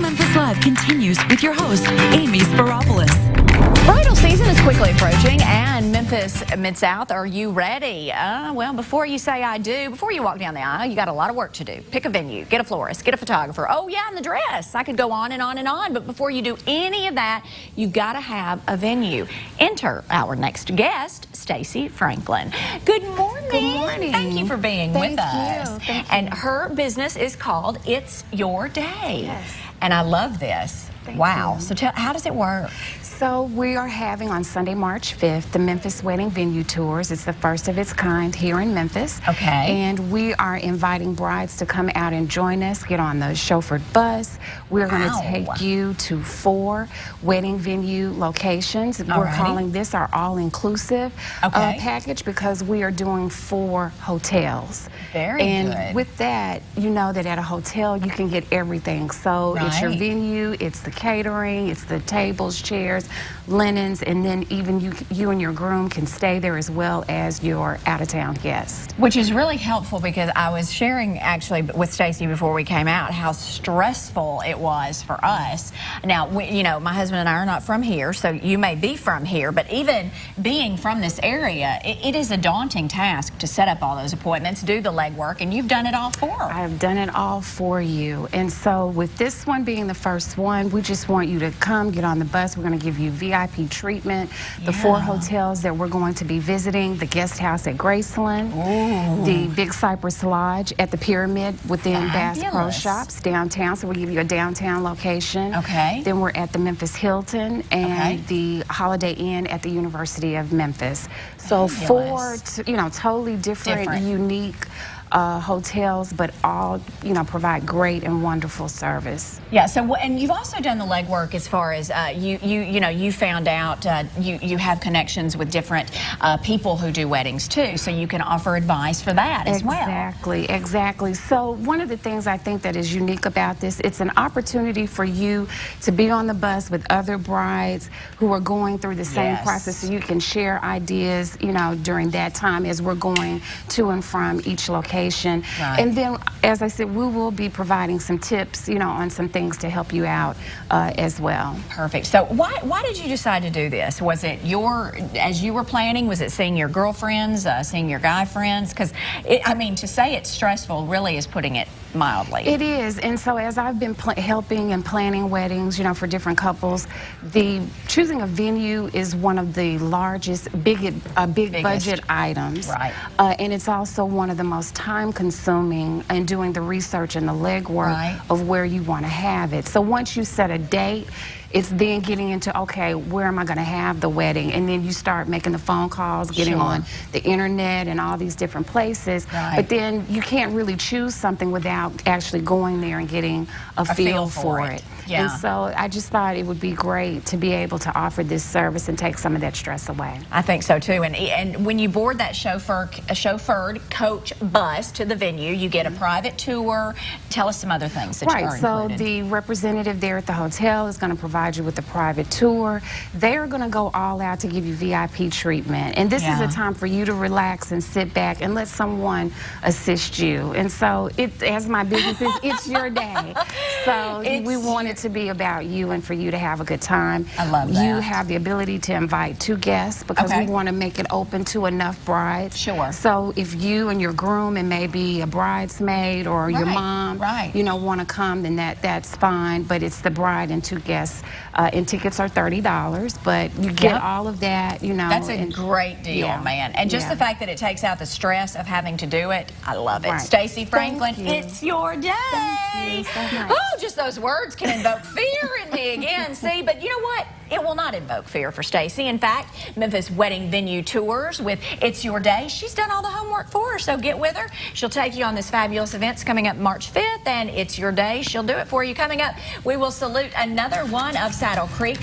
Memphis Live continues with your host, Amy Sparopoulos. Bridal season is quickly approaching, and Memphis Mid-South, are you ready? Well, before you say I do, before you walk down the aisle, you got a lot of work to do. Pick a venue, get a florist, get a photographer. Oh yeah, and the dress. I could go on and on and on, but before you do any of that, you got to have a venue. Enter our next guest, Stacy Franklin. Good morning. Good morning. Thank you for being with us. Thank you. And her business is called It's Your Day. Yes. And I love this. Wow. So how does it work? So we are having on Sunday, March 5th, the Memphis Wedding Venue Tours. It's the first of its kind here in Memphis. Okay. And we are inviting brides to come out and join us, get on the chauffeured bus. We're going to take you to 4 wedding venue locations. We're calling this our all-inclusive package because we are doing 4 hotels. Very good. And with that, you know that at a hotel you can get everything. So it's your venue, it's the catering, it's the tables, chairs, linens, and then even you and your groom can stay there as well as your out-of-town guest. Which is really helpful because I was sharing actually with Stacy before we came out how stressful it was for us. Now, you know, my husband and I are not from here, so you may be from here, but even being from this area, it is a daunting task to set up all those appointments, do the legwork, and you've done it all for her. I've done it all for you. And so with this one being the first one, we just want you to come, get on the bus. We're going to give you VIP treatment. The 4 hotels that we're going to be visiting: the Guest House at Graceland, the Big Cypress Lodge at the Pyramid within Bass Pro Shops downtown. So we'll give you a downtown location. Then we're at the Memphis Hilton and the Holiday Inn at the University of Memphis. So 4, totally different, unique hotels, but all, provide great and wonderful service. Yeah. So, and you've also done the legwork as far as you found out you have connections with different people who do weddings too, so you can offer advice for that as well. Exactly. So one of the things I think that is unique about this, it's an opportunity for you to be on the bus with other brides who are going through the same process, so you can share ideas, during that time as we're going to and from each location. And then, as I said, we will be providing some tips, on some things to help you out as well. Perfect. So why did you decide to do this? Was it as you were planning, was it seeing your girlfriends, seeing your guy friends? Because, to say it's stressful really is putting it mildly. It is. And so as I've been helping and planning weddings, for different couples, choosing a venue is one of the largest, big budget items. And it's also one of the most time-consuming in doing the research and the legwork of where you want to have it. So once you set a date, it's then getting into, okay, where am I going to have the wedding? And then you start making the phone calls, getting on the internet and all these different places. But then you can't really choose something without actually going there and getting a feel for it. And so I just thought it would be great to be able to offer this service and take some of that stress away. I think so too. And when you board that chauffeured coach bus to the venue, you get a private tour. Tell us some other things that are included. So the representative there at the hotel is going to provide you with a private tour. They're going to go all out to give you VIP treatment. And this is a time for you to relax and sit back and let someone assist you. And so, as my business is, it's your day. So we want it to be about you and for you to have a good time. I love that. You have the ability to invite 2 guests because we want to make it open to enough brides. So if you and your groom and maybe a bridesmaid or your mom, want to come, then that's fine. But it's the bride and 2 guests. And tickets are $30, but you get all of that, That's a great deal, man. And just the fact that it takes out the stress of having to do it, I love it. Stacy Franklin, it's your day. Thank you so much. Oh, just those words can invoke fear in me again. See, but you know what? It will not invoke fear for Stacy. In fact, Memphis Wedding Venue Tours with It's Your Day, she's done all the homework for her, so get with her. She'll take you on this fabulous events coming up March 5th, and It's Your Day. She'll do it for you. Coming up, we will salute another one of Saddle Creek.